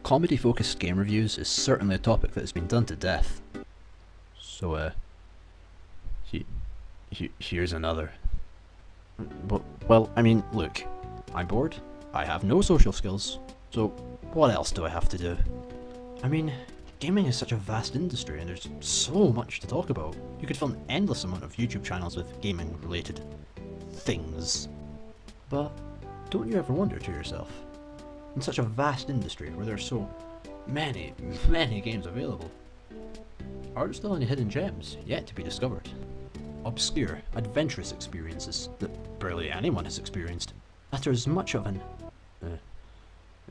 comedy-focused game reviews is certainly a topic that has been done to death. So, here's another. Well, I mean, look, I'm bored, I have no social skills, so what else do I have to do? I mean, gaming is such a vast industry and there's so much to talk about. You could fill an endless amount of YouTube channels with gaming-related things. But don't you ever wonder to yourself, in such a vast industry where there's so many games available, are there still any hidden gems yet to be discovered? Obscure, adventurous experiences that barely anyone has experienced, that are as much of an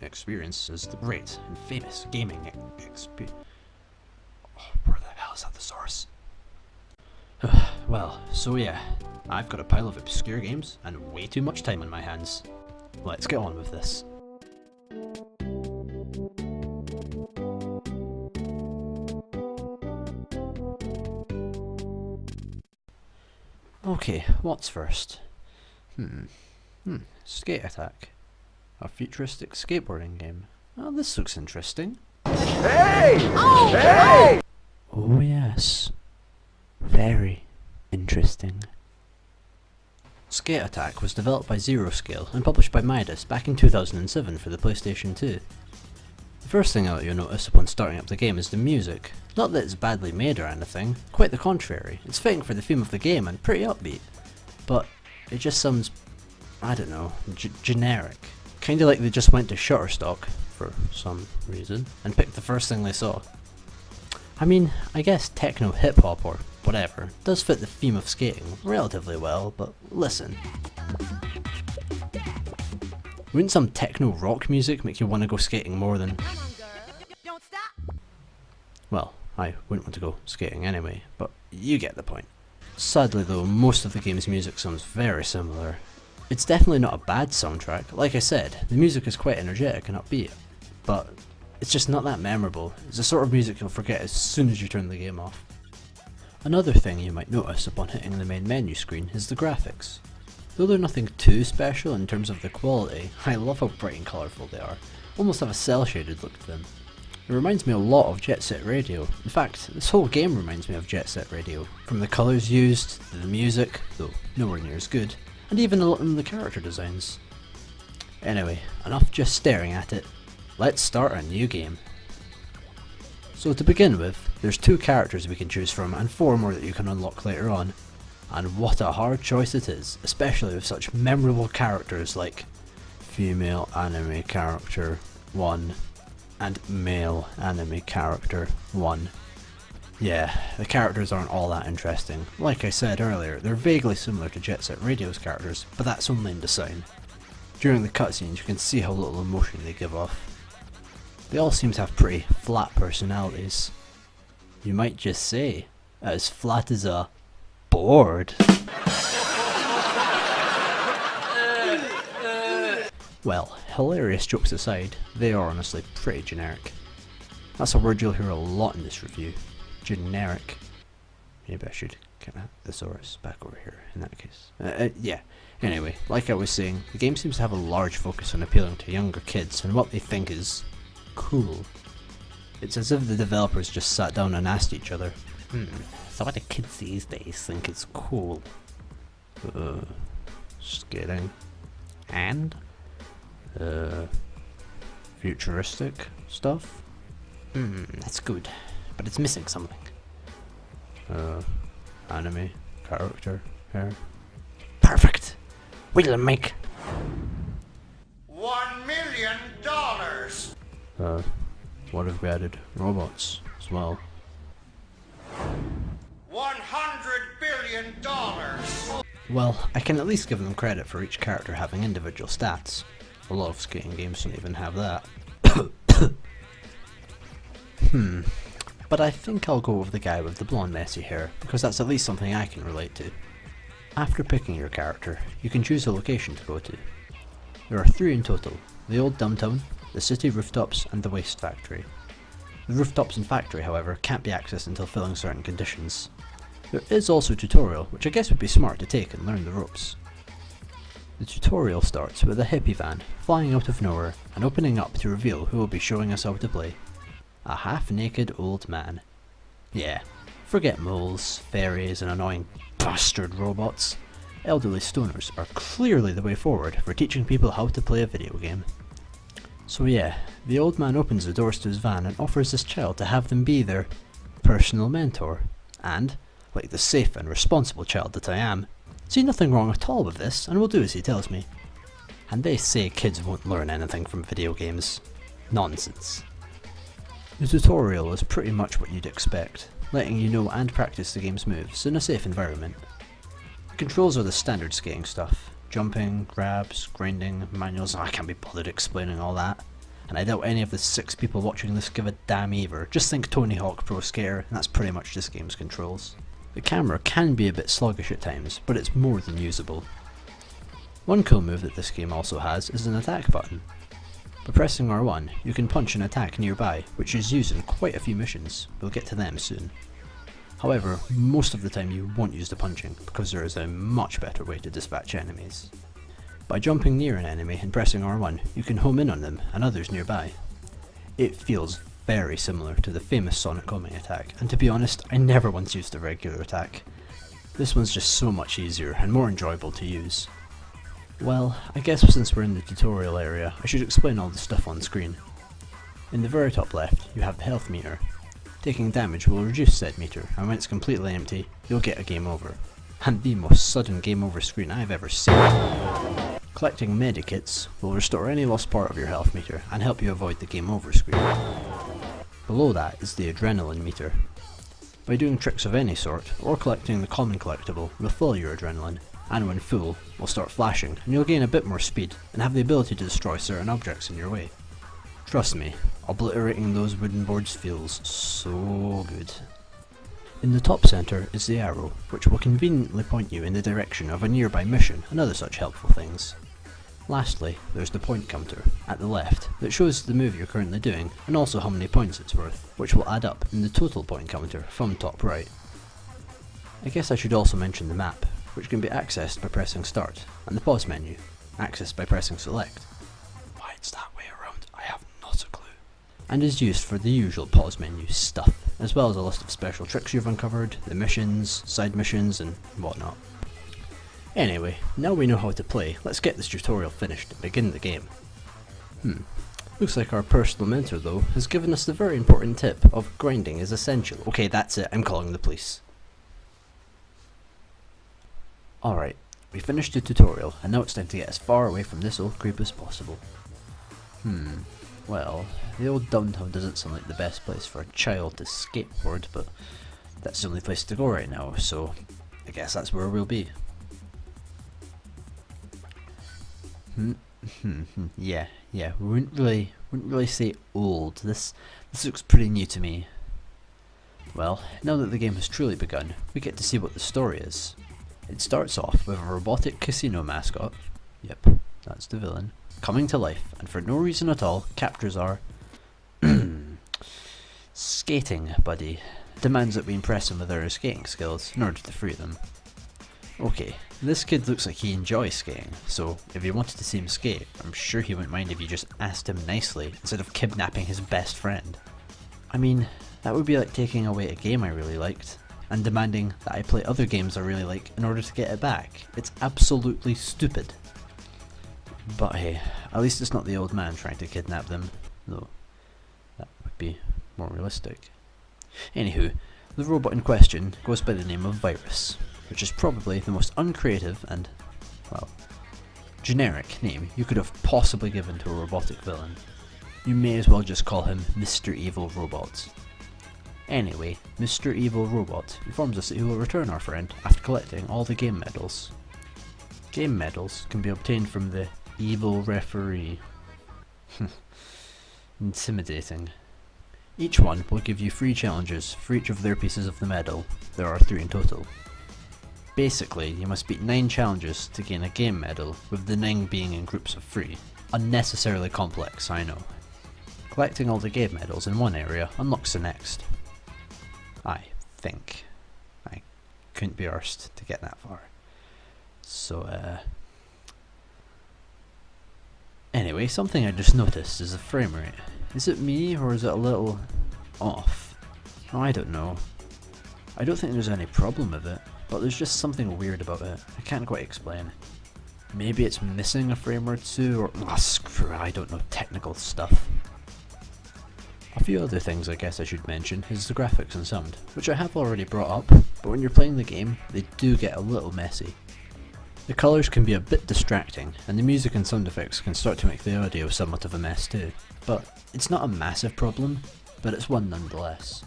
experience as the great and famous gaming experience. Oh, where the hell is that the source? Well, so yeah, I've got a pile of obscure games and way too much time on my hands. Let's get on with this. Okay, what's first? Skate Attack. A futuristic skateboarding game. Oh, this looks interesting. Hey! Oh, hey! Oh yes. Very interesting. Skate Attack was developed by Zero Scale and published by Midas back in 2007 for the PlayStation 2. The first thing that you'll notice upon starting up the game is the music. Not that it's badly made or anything, quite the contrary. It's fitting for the theme of the game and pretty upbeat. But it just sounds, I don't know, generic. Kinda like they just went to Shutterstock, for some reason, and picked the first thing they saw. I mean, I guess techno hip-hop or whatever does fit the theme of skating relatively well, but listen. Wouldn't some techno rock music make you want to go skating more than... Well, I wouldn't want to go skating anyway, but you get the point. Sadly though, most of the game's music sounds very similar. It's definitely not a bad soundtrack. Like I said, the music is quite energetic and upbeat, but it's just not that memorable. It's the sort of music you'll forget as soon as you turn the game off. Another thing you might notice upon hitting the main menu screen is the graphics. Though they're nothing too special in terms of the quality, I love how bright and colourful they are, almost have a cel-shaded look to them. It reminds me a lot of Jet Set Radio. In fact, this whole game reminds me of Jet Set Radio, from the colours used, to the music, though nowhere near as good, and even a lot in the character designs. Anyway, enough just staring at it. Let's start a new game. So to begin with, there's 2 characters we can choose from and 4 more that you can unlock later on. And what a hard choice it is, especially with such memorable characters like female anime character 1 and male anime character 1. Yeah, the characters aren't all that interesting. Like I said earlier, they're vaguely similar to Jet Set Radio's characters, but that's only in design. During the cutscenes you can see how little emotion they give off. They all seem to have pretty flat personalities. You might just say, as flat as a board. Well, hilarious jokes aside, they are honestly pretty generic. That's a word you'll hear a lot in this review. Generic. Maybe I should get that thesaurus back over here in that case. Yeah. Anyway, like I was saying, the game seems to have a large focus on appealing to younger kids and what they think is cool. It's as if the developers just sat down and asked each other, so what do kids these days think is cool? Skating. And? Futuristic stuff? That's good, but it's missing something. Anime character hair. Perfect! We'll make $1 million. What if we added robots as well? $100 billion. Well, I can at least give them credit for each character having individual stats. A lot of skating games don't even have that. But I think I'll go with the guy with the blonde messy hair, because that's at least something I can relate to. After picking your character, you can choose a location to go to. There are 3 in total: the old Dumbtown, the city rooftops, and the waste factory. The rooftops and factory, however, can't be accessed until filling certain conditions. There is also a tutorial, which I guess would be smart to take and learn the ropes. The tutorial starts with a hippie van flying out of nowhere and opening up to reveal who will be showing us how to play. A half-naked old man. Yeah, forget moles, fairies and annoying bastard robots. Elderly stoners are clearly the way forward for teaching people how to play a video game. So yeah, the old man opens the doors to his van and offers this child to have them be their personal mentor. And, like the safe and responsible child that I am, see nothing wrong at all with this and will do as he tells me. And they say kids won't learn anything from video games. Nonsense. The tutorial is pretty much what you'd expect, letting you know and practice the game's moves in a safe environment. The controls are the standard skating stuff. Jumping, grabs, grinding, manuals. I can't be bothered explaining all that. And I doubt any of the 6 people watching this give a damn either. Just think Tony Hawk Pro Skater and that's pretty much this game's controls. The camera can be a bit sluggish at times, but it's more than usable. One cool move that this game also has is an attack button. By pressing R1, you can punch an attack nearby, which is used in quite a few missions. We'll get to them soon. However, most of the time you won't use the punching, because there is a much better way to dispatch enemies. By jumping near an enemy and pressing R1, you can home in on them and others nearby. It feels very similar to the famous Sonic homing attack, and to be honest, I never once used the regular attack. This one's just so much easier and more enjoyable to use. Well, I guess since we're in the tutorial area, I should explain all the stuff on screen. In the very top left, you have the health meter. Taking damage will reduce said meter, and when it's completely empty, you'll get a game over. And the most sudden game over screen I've ever seen. Collecting medikits will restore any lost part of your health meter and help you avoid the game over screen. Below that is the adrenaline meter. By doing tricks of any sort, or collecting the common collectible, will fill your adrenaline, and when full, will start flashing, and you'll gain a bit more speed, and have the ability to destroy certain objects in your way. Trust me, obliterating those wooden boards feels so good. In the top centre is the arrow, which will conveniently point you in the direction of a nearby mission and other such helpful things. Lastly, there's the point counter, at the left, that shows the move you're currently doing, and also how many points it's worth, which will add up in the total point counter from top right. I guess I should also mention the map, which can be accessed by pressing start, and the pause menu, accessed by pressing select. Why it's that way around, I have not a clue. And is used for the usual pause menu stuff, as well as a list of special tricks you've uncovered, the missions, side missions, and whatnot. Anyway, now we know how to play, let's get this tutorial finished and begin the game. Looks like our personal mentor though has given us the very important tip of grinding is essential. Okay, that's it, I'm calling the police. Alright, we finished the tutorial and now it's time to get as far away from this old creep as possible. Well, the old downtown doesn't sound like the best place for a child to skateboard, but that's the only place to go right now, so I guess that's where we'll be. Yeah, we wouldn't really say old. This looks pretty new to me. Well, now that the game has truly begun, we get to see what the story is. It starts off with a robotic casino mascot, yep, that's the villain, coming to life, and for no reason at all, captures our skating buddy. Demands that we impress him with our skating skills in order to free them. Okay, this kid looks like he enjoys skating, so if you wanted to see him skate, I'm sure he wouldn't mind if you just asked him nicely instead of kidnapping his best friend. I mean, that would be like taking away a game I really liked, and demanding that I play other games I really like in order to get it back. It's absolutely stupid. But hey, at least it's not the old man trying to kidnap them, though that would be more realistic. Anywho, the robot in question goes by the name of Virus, which is probably the most uncreative and, well, generic name you could have possibly given to a robotic villain. You may as well just call him Mr. Evil Robot. Anyway, Mr. Evil Robot informs us that he will return our friend after collecting all the game medals. Game medals can be obtained from the evil referee. Intimidating. Each one will give you 3 challenges for each of their pieces of the medal. There are 3 in total. Basically, you must beat 9 challenges to gain a game medal, with the 9 being in groups of 3. Unnecessarily complex, I know. Collecting all the game medals in one area unlocks the next. I think. I couldn't be arsed to get that far. So, Anyway, something I just noticed is the frame rate. Is it me or is it a little off? Oh, I don't know. I don't think there's any problem with it, but there's just something weird about it. I can't quite explain. Maybe it's missing a frame or two, or screw it, I don't know technical stuff. A few other things I guess I should mention is the graphics and sound, which I have already brought up, but when you're playing the game, they do get a little messy. The colours can be a bit distracting, and the music and sound effects can start to make the audio somewhat of a mess too. But it's not a massive problem, but it's one nonetheless.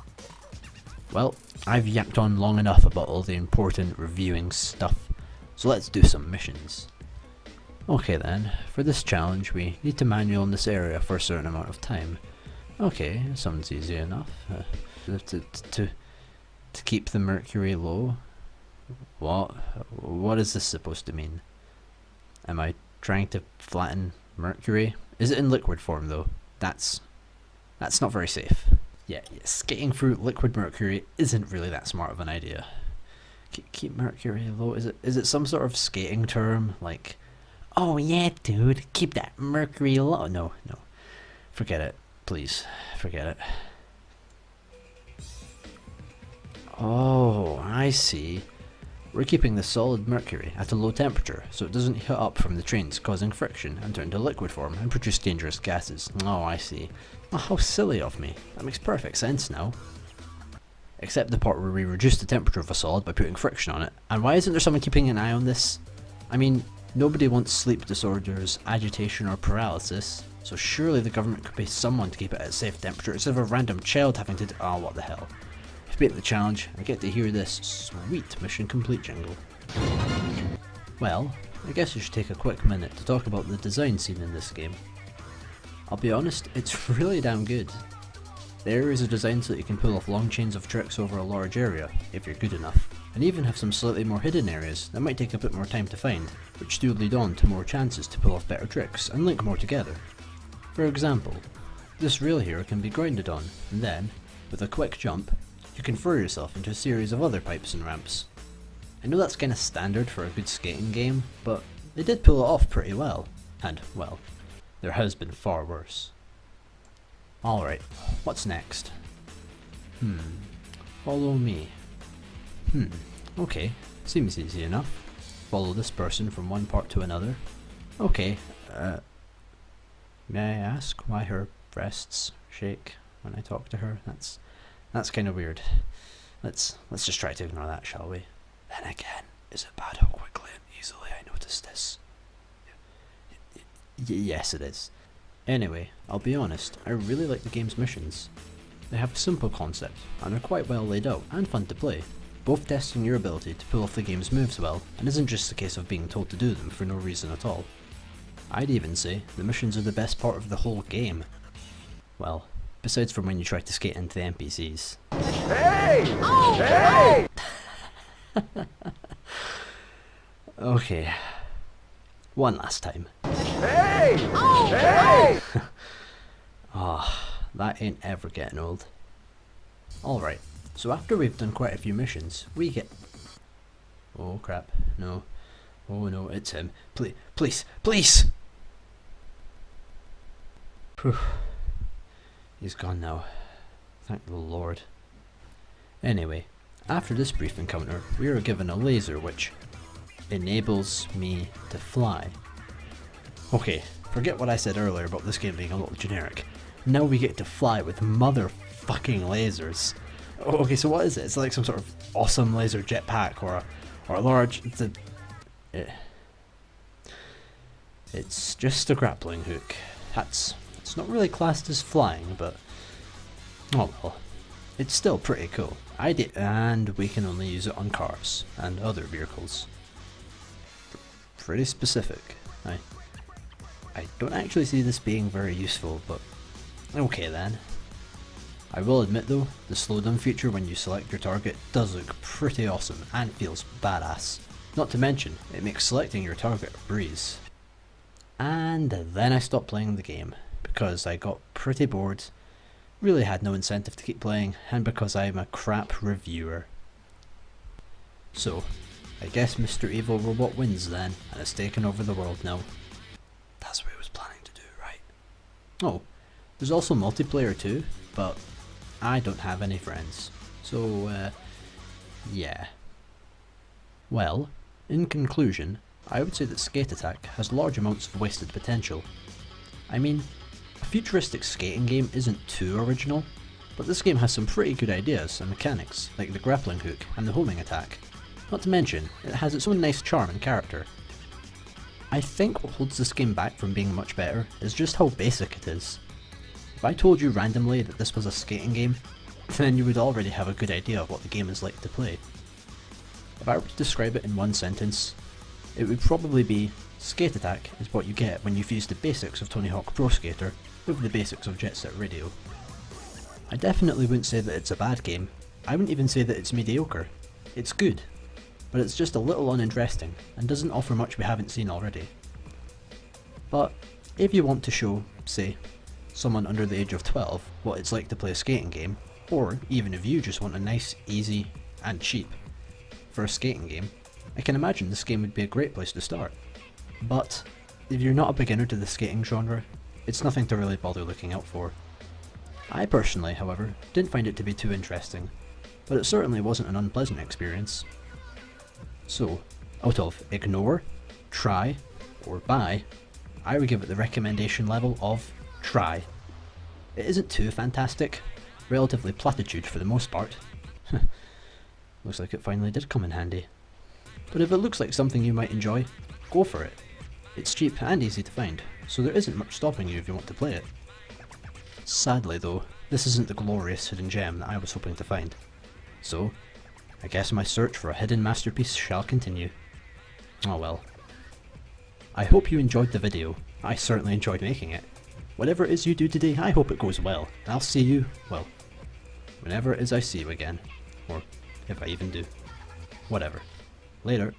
Well, I've yapped on long enough about all the important reviewing stuff, so let's do some missions. Okay then, for this challenge we need to manual in this area for a certain amount of time. Okay, sounds easy enough. To keep the mercury low? What is this supposed to mean? Am I trying to flatten mercury? Is it in liquid form though? That's not very safe. Yeah, skating through liquid mercury isn't really that smart of an idea. Keep mercury low, is it some sort of skating term? Like, oh yeah dude, keep that mercury low. No. Forget it. Please, forget it. Oh, I see. We're keeping the solid mercury at a low temperature so it doesn't heat up from the trains, causing friction and turn to liquid form and produce dangerous gases. Oh, I see. Oh, how silly of me. That makes perfect sense now. Except the part where we reduce the temperature of a solid by putting friction on it. And why isn't there someone keeping an eye on this? I mean, nobody wants sleep disorders, agitation or paralysis, so surely the government could pay someone to keep it at a safe temperature instead of a random child having to oh, what the hell. If you beat the challenge, I get to hear this sweet mission complete jingle. Well, I guess I should take a quick minute to talk about the design scene in this game. I'll be honest, it's really damn good. The areas are designed so that you can pull off long chains of tricks over a large area, if you're good enough, and even have some slightly more hidden areas that might take a bit more time to find, which do lead on to more chances to pull off better tricks and link more together. For example, this rail here can be grounded on, and then, with a quick jump, you can throw yourself into a series of other pipes and ramps. I know that's kinda standard for a good skating game, but they did pull it off pretty well, and, well, there has been far worse. Alright, what's next? Follow me. Okay, seems easy enough. Follow this person from one part to another. Okay, may I ask why her breasts shake when I talk to her? That's kind of weird. Let's just try to ignore that, shall we? Then again, is it bad how quickly and easily I notice this? Yes, it is. Anyway, I'll be honest, I really like the game's missions. They have a simple concept, and are quite well laid out and fun to play, both testing your ability to pull off the game's moves well, and isn't just a case of being told to do them for no reason at all. I'd even say the missions are the best part of the whole game. Well, besides from when you try to skate into the NPCs. Hey! Oh, hey! Okay. One last time. Hey! Oh, hey! That ain't ever getting old. Alright, so after we've done quite a few missions, we get... Oh crap, no. Oh no, it's him. Please! Phew. He's gone now. Thank the Lord. Anyway, after this brief encounter, we are given a laser which enables me to fly. Okay, forget what I said earlier about this game being a little generic. Now we get to fly with motherfucking lasers. Okay, so what is it? It's like some sort of awesome laser jetpack or a large... It's just a grappling hook. It's not really classed as flying, but... Oh well. It's still pretty cool. And we can only use it on cars and other vehicles. Pretty specific. I don't actually see this being very useful, but okay then. I will admit though, the slowdown feature when you select your target does look pretty awesome and feels badass. Not to mention, it makes selecting your target a breeze. And then I stopped playing the game, because I got pretty bored, really had no incentive to keep playing, and because I'm a crap reviewer. So, I guess Mr. Evil Robot wins then, and has taken over the world now. That's what he was planning to do. Oh, there's also multiplayer too, but I don't have any friends. So, yeah. Well, in conclusion, I would say that Skate Attack has large amounts of wasted potential. I mean, a futuristic skating game isn't too original, but this game has some pretty good ideas and mechanics, like the grappling hook and the homing attack. Not to mention, it has its own nice charm and character. I think what holds this game back from being much better is just how basic it is. If I told you randomly that this was a skating game, then you would already have a good idea of what the game is like to play. If I were to describe it in one sentence, it would probably be, Skate Attack is what you get when you fuse the basics of Tony Hawk Pro Skater with the basics of Jet Set Radio. I definitely wouldn't say that it's a bad game, I wouldn't even say that it's mediocre. It's good, but it's just a little uninteresting and doesn't offer much we haven't seen already. But if you want to show, say, someone under the age of 12 what it's like to play a skating game, or even if you just want a nice, easy, and cheap for a skating game, I can imagine this game would be a great place to start. But if you're not a beginner to the skating genre, it's nothing to really bother looking out for. I personally, however, didn't find it to be too interesting, but it certainly wasn't an unpleasant experience. So, out of ignore, try, or buy, I would give it the recommendation level of try. It isn't too fantastic, relatively platitude for the most part. Looks like it finally did come in handy. But if it looks like something you might enjoy, go for it. It's cheap and easy to find, so there isn't much stopping you if you want to play it. Sadly though, this isn't the glorious hidden gem that I was hoping to find. So, I guess my search for a hidden masterpiece shall continue. Oh well. I hope you enjoyed the video. I certainly enjoyed making it. Whatever it is you do today, I hope it goes well. I'll see you, well, whenever it is I see you again. Or if I even do. Whatever. Later.